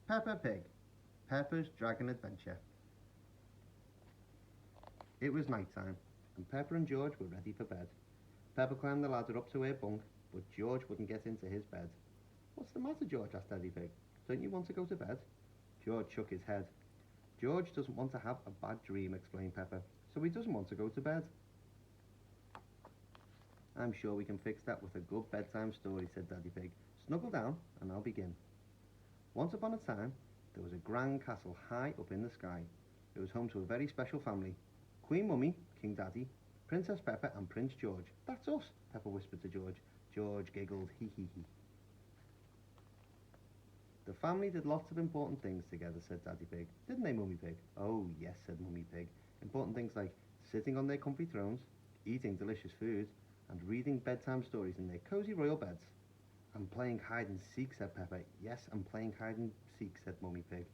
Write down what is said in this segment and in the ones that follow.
Peppa Pig, Peppa's Dragon Adventure. It was night time, and Peppa and George were ready for bed. Peppa climbed the ladder up to her bunk, but George wouldn't get into his bed. "What's the matter, George?" asked Daddy Pig. "Don't you want to go to bed?" George shook his head. "George doesn't want to have a bad dream," explained Peppa, "so he doesn't want to go to bed." "I'm sure we can fix that with a good bedtime story," said Daddy Pig. "Snuggle down, and I'll begin. Once upon a time, there was a grand castle high up in the sky. It was home to a very special family. Queen Mummy, King Daddy, Princess Peppa and Prince George. "That's us," Peppa whispered to George. George giggled, hee hee hee. "The family did lots of important things together," said Daddy Pig. "Didn't they, Mummy Pig?" "Oh, yes," said Mummy Pig. "Important things like sitting on their comfy thrones, eating delicious food, and reading bedtime stories in their cosy royal beds." "And playing hide and seek," said Peppa. "Yes, and playing hide and seek," said Mummy Pig.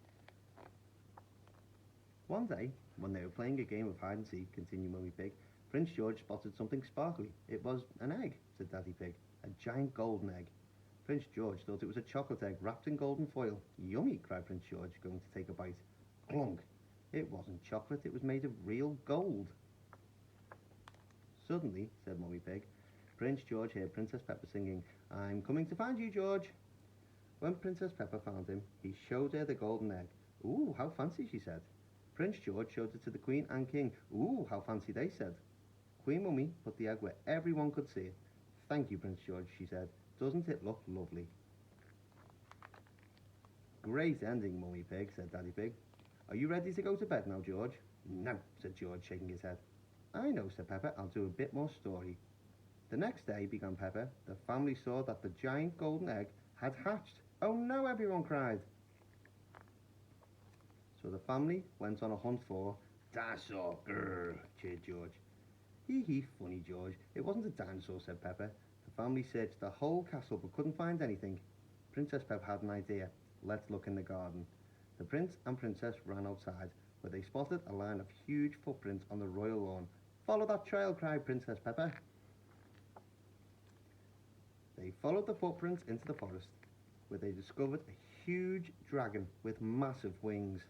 "One day, when they were playing a game of hide and seek," continued Mummy Pig, "Prince George spotted something sparkly. It was an egg," said Daddy Pig. "A giant golden egg. Prince George thought it was a chocolate egg wrapped in golden foil." "Yummy," cried Prince George, going to take a bite. Clunk! It wasn't chocolate, it was made of real gold. "Suddenly," said Mummy Pig, "Prince George heard Princess Peppa singing, 'I'm coming to find you, George.' When Princess Peppa found him, he showed her the golden egg. 'Ooh, how fancy,' she said. Prince George showed it to the Queen and King. 'Ooh, how fancy,' they said. Queen Mummy put the egg where everyone could see it. 'Thank you, Prince George,' she said. 'Doesn't it look lovely?' "Great ending, Mummy Pig," said Daddy Pig. "Are you ready to go to bed now, George?" "No," said George, shaking his head. "I know," said Peppa. "I'll do a bit more story." "The next day," began Peppa, "the family saw that the giant golden egg had hatched." "Oh no!" everyone cried. So the family went on a hunt for dinosaur. Grrr, cheered George. "Hee hee, funny, George. It wasn't a dinosaur," said Peppa. The family searched the whole castle but couldn't find anything. Princess Peppa had an idea. "Let's look in the garden." The prince and princess ran outside, where they spotted a line of huge footprints on the royal lawn. "Follow that trail," cried Princess Peppa. They followed the footprints into the forest, where they discovered a huge dragon with massive wings.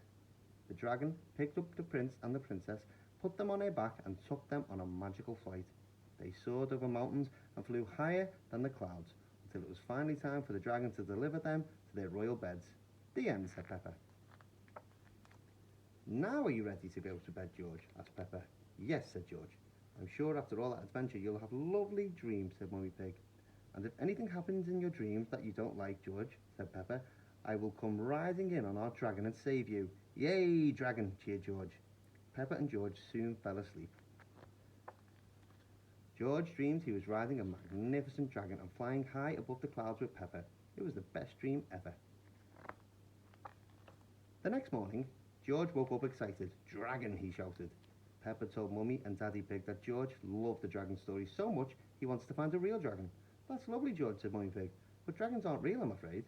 The dragon picked up the prince and the princess, put them on her back and took them on a magical flight. They soared over mountains and flew higher than the clouds, until it was finally time for the dragon to deliver them to their royal beds. "The end," said Peppa. "Now are you ready to go to bed, George?" asked Peppa. "Yes," said George. "I'm sure after all that adventure you'll have lovely dreams," said Mummy Pig. "And if anything happens in your dreams that you don't like, George," said Peppa, "I will come riding in on our dragon and save you." "Yay, dragon!" cheered George. Peppa and George soon fell asleep. George dreamed he was riding a magnificent dragon and flying high above the clouds with Peppa. It was the best dream ever. The next morning, George woke up excited. "Dragon!" he shouted. Peppa told Mummy and Daddy Pig that George loved the dragon story so much he wants to find a real dragon. "That's lovely, George," said Mummy Pig, "but dragons aren't real, I'm afraid."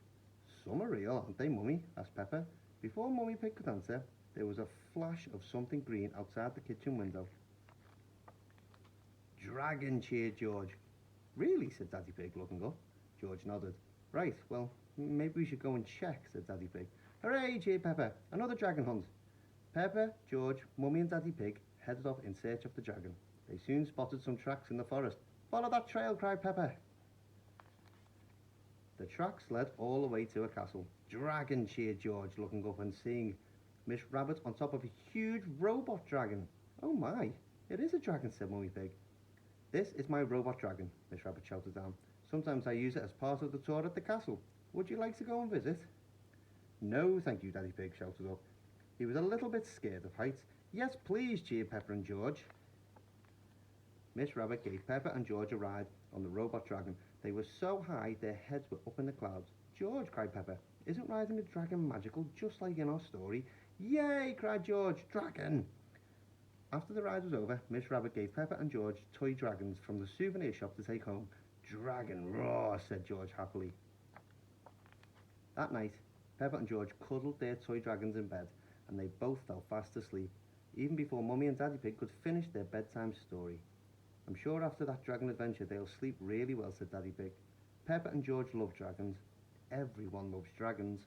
"Some are real, aren't they, Mummy?" asked Peppa. Before Mummy Pig could answer, there was a flash of something green outside the kitchen window. "Dragon!" cheered George. "Really?" said Daddy Pig, looking up. George nodded. "Right, well, maybe we should go and check," said Daddy Pig. "Hooray!" cheered Peppa. "Another dragon hunt." Peppa, George, Mummy and Daddy Pig headed off in search of the dragon. They soon spotted some tracks in the forest. "Follow that trail," cried Peppa. The tracks led all the way to a castle. "Dragon!" cheered George, looking up and seeing Miss Rabbit on top of a huge robot dragon. "Oh my, it is a dragon," said Mummy Pig. "This is my robot dragon," Miss Rabbit shouted down. "Sometimes I use it as part of the tour at the castle. Would you like to go and visit?" "No, thank you," Daddy Pig shouted up. He was a little bit scared of heights. "Yes, please," cheered Peppa and George. Miss Rabbit gave Peppa and George a ride on the robot dragon. They were so high their heads were up in the clouds. "George," cried Peppa, "isn't riding a dragon magical just like in our story?" "Yay!" cried George. "Dragon!" After the ride was over, Miss Rabbit gave Peppa and George toy dragons from the souvenir shop to take home. "Dragon roar," said George happily. That night, Peppa and George cuddled their toy dragons in bed, and they both fell fast asleep, even before Mummy and Daddy Pig could finish their bedtime story. "I'm sure after that dragon adventure they'll sleep really well," said Daddy Pig. Peppa and George love dragons. Everyone loves dragons.